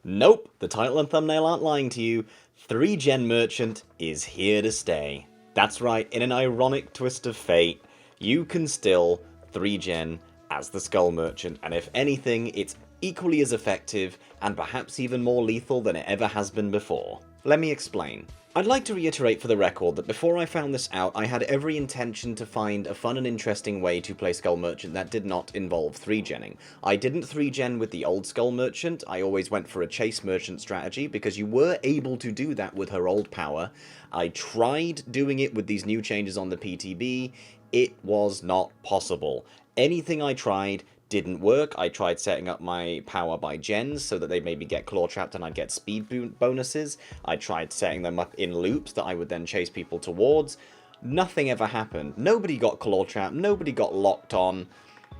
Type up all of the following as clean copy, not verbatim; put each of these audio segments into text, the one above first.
Nope, the title and thumbnail aren't lying to you. 3-Gen Merchant is here to stay. That's right, in an ironic twist of fate, you can still 3-Gen as the Skull Merchant, and if anything, it's equally as effective, and perhaps even more lethal than it ever has been before. Let me explain. I'd like to reiterate for the record that before I found this out, I had every intention to find a fun and interesting way to play Skull Merchant that did not involve 3-genning. I didn't 3-gen with the old Skull Merchant, I always went for a Chase Merchant strategy, because you were able to do that with her old power. I tried doing it with these new changes on the PTB, it was not possible. Anything I tried didn't work. I tried setting up my power by gens so that they'd maybe get claw trapped and I'd get speed bonuses. I tried setting them up in loops that I would then chase people towards. Nothing ever happened. Nobody got claw trapped, nobody got locked on.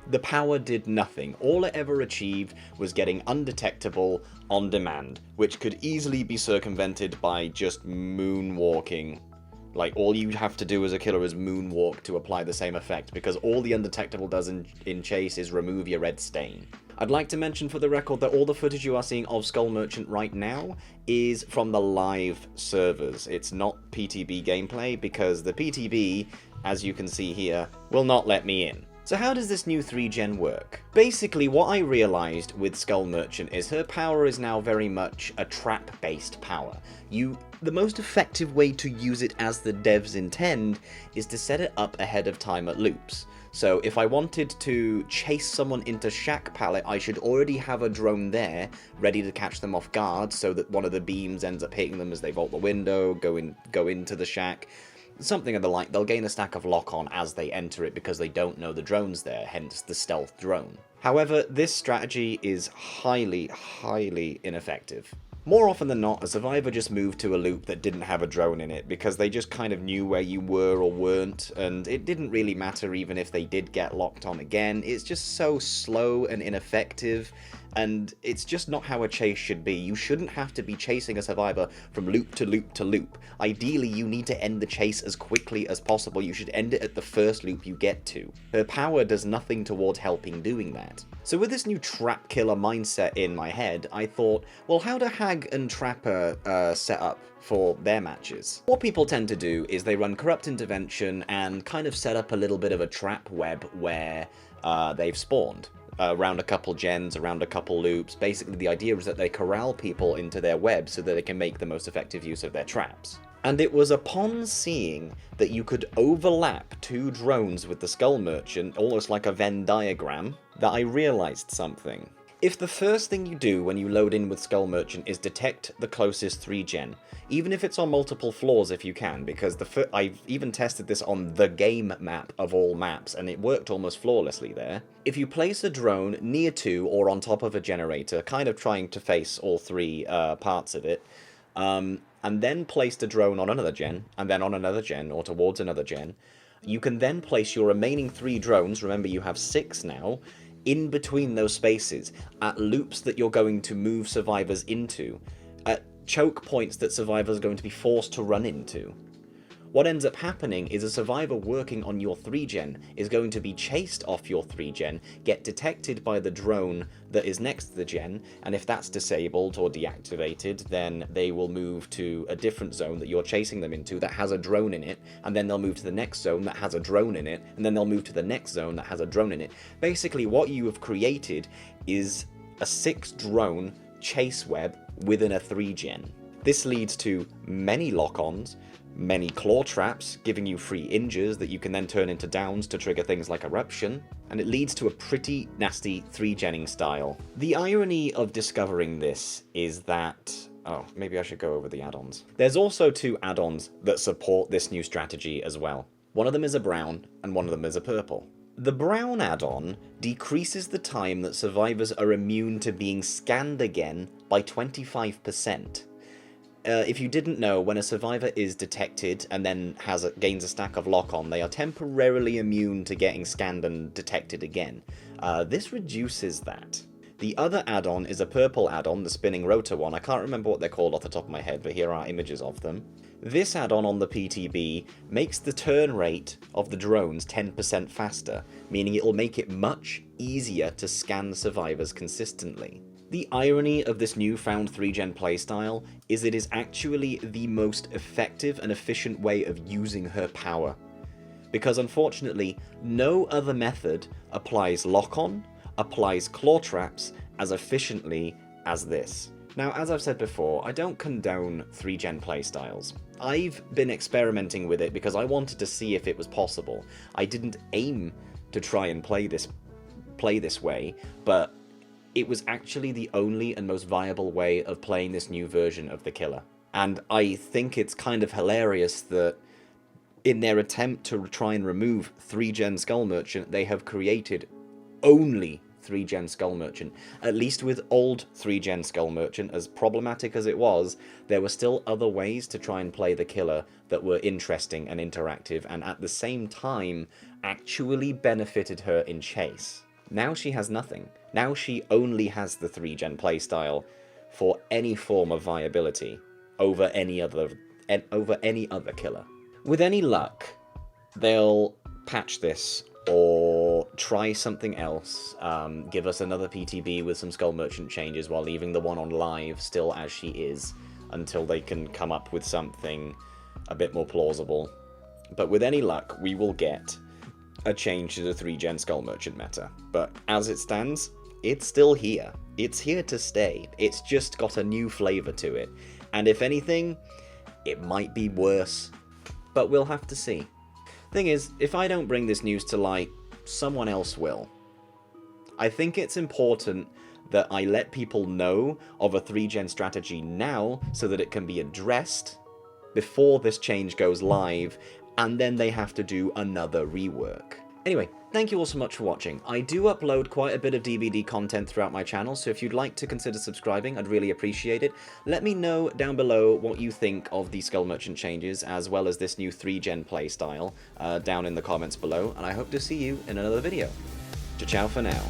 The power did nothing. All it ever achieved was getting undetectable on demand, which could easily be circumvented by just moonwalking. Like, all you have to do as a killer is moonwalk to apply the same effect, because all the undetectable does in Chase is remove your red stain. I'd like to mention for the record that all the footage you are seeing of Skull Merchant right now is from the live servers. It's not PTB gameplay, because the PTB, as you can see here, will not let me in. So how does this new 3-gen work? Basically, what I realized with Skull Merchant is her power is now very much a trap-based power. The most effective way to use it as the devs intend is to set it up ahead of time at loops. So if I wanted to chase someone into Shack Pallet, I should already have a drone there, ready to catch them off guard, so that one of the beams ends up hitting them as they vault the window, go into the shack. Something of the like. They'll gain a stack of lock-on as they enter it because they don't know the drone's there, hence the stealth drone. However, this strategy is highly, highly ineffective. More often than not, a survivor just moved to a loop that didn't have a drone in it because they just kind of knew where you were or weren't, and it didn't really matter even if they did get locked on again. It's just so slow and ineffective, and it's just not how a chase should be. You shouldn't have to be chasing a survivor from loop to loop to loop. Ideally, you need to end the chase as quickly as possible. You should end it at the first loop you get to. Her power does nothing towards helping doing that. So with this new trap killer mindset in my head, I thought, well, how do Hag and Trapper set up for their matches? What people tend to do is they run Corrupt Intervention and kind of set up a little bit of a trap web where they've spawned. Around a couple gens, around a couple loops. Basically, the idea is that they corral people into their web so that they can make the most effective use of their traps. And it was upon seeing that you could overlap two drones with the Skull Merchant, almost like a Venn diagram, that I realized something. If the first thing you do when you load in with Skull Merchant is detect the closest 3-gen, even if it's on multiple floors if you can, because I've even tested this on the game map of all maps, and it worked almost flawlessly there. If you place a drone near to or on top of a generator, kind of trying to face all three parts of it, and then place the drone on another gen, and then on another gen, or towards another gen, you can then place your remaining 3 drones, remember you have 6 now, in between those spaces, at loops that you're going to move survivors into, at choke points that survivors are going to be forced to run into. What ends up happening is a survivor working on your 3-gen is going to be chased off your 3-gen, get detected by the drone that is next to the gen, and if that's disabled or deactivated, then they will move to a different zone that you're chasing them into that has a drone in it, and then they'll move to the next zone that has a drone in it, and then they'll move to the next zone that has a drone in it. Basically, what you have created is a 6-drone chase web within a 3-gen. This leads to many lock-ons, many claw traps, giving you free injures that you can then turn into downs to trigger things like eruption, and it leads to a pretty nasty 3-genning style. The irony of discovering this is that... oh, maybe I should go over the add-ons. There's also 2 add-ons that support this new strategy as well. One of them is a brown, and one of them is a purple. The brown add-on decreases the time that survivors are immune to being scanned again by 25%. If you didn't know, when a survivor is detected and then gains a stack of lock-on, they are temporarily immune to getting scanned and detected again. This reduces that. The other add-on is a purple add-on, the spinning rotor one. I can't remember what they're called off the top of my head, but here are images of them. This add-on on the PTB makes the turn rate of the drones 10% faster, meaning it'll make it much easier to scan survivors consistently. The irony of this newfound 3-gen playstyle is it is actually the most effective and efficient way of using her power. Because unfortunately, no other method applies lock-on, applies claw traps as efficiently as this. Now, as I've said before, I don't condone 3-gen playstyles. I've been experimenting with it because I wanted to see if it was possible. I didn't aim to try and play this way, but it was actually the only and most viable way of playing this new version of the killer. And I think it's kind of hilarious that in their attempt to try and remove 3-gen Skull Merchant, they have created only 3-gen Skull Merchant. At least with old 3-gen Skull Merchant, as problematic as it was, there were still other ways to try and play the killer that were interesting and interactive, and at the same time actually benefited her in chase. Now she has nothing. Now she only has the 3-gen playstyle for any form of viability over any other killer. With any luck, they'll patch this or try something else, give us another PTB with some Skull Merchant changes while leaving the one on live still as she is, until they can come up with something a bit more plausible. But with any luck, we will get a change to the 3-gen Skull Merchant meta. But as it stands, it's still here. It's here to stay. It's just got a new flavor to it. And if anything, it might be worse. But we'll have to see. Thing is, if I don't bring this news to light, someone else will. I think it's important that I let people know of a 3-gen strategy now so that it can be addressed before this change goes live, and then they have to do another rework. Anyway, thank you all so much for watching. I do upload quite a bit of DBD content throughout my channel, so if you'd like to consider subscribing, I'd really appreciate it. Let me know down below what you think of the Skull Merchant changes, as well as this new 3-gen playstyle, down in the comments below, and I hope to see you in another video. Ciao for now.